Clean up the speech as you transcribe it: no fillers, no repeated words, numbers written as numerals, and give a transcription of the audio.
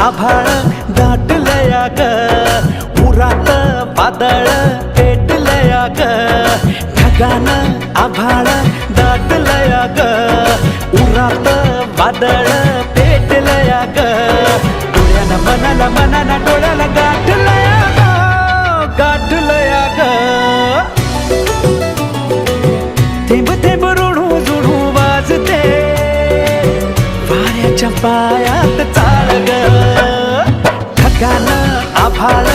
आभाळ दाटलया ग, उरात वादळ पेटलया ग, ढगानं आभाळ दाटलया ग, उरात वादळ पेटलया ग, डोळ्यानं मनाला मनाला डोळ्याला गाठलया ग, गाठलया ग. थेंब थेंब ऋणू जुणू वाजते वाऱ्याच्या पायात चाळ ग, ढगानं आभाळ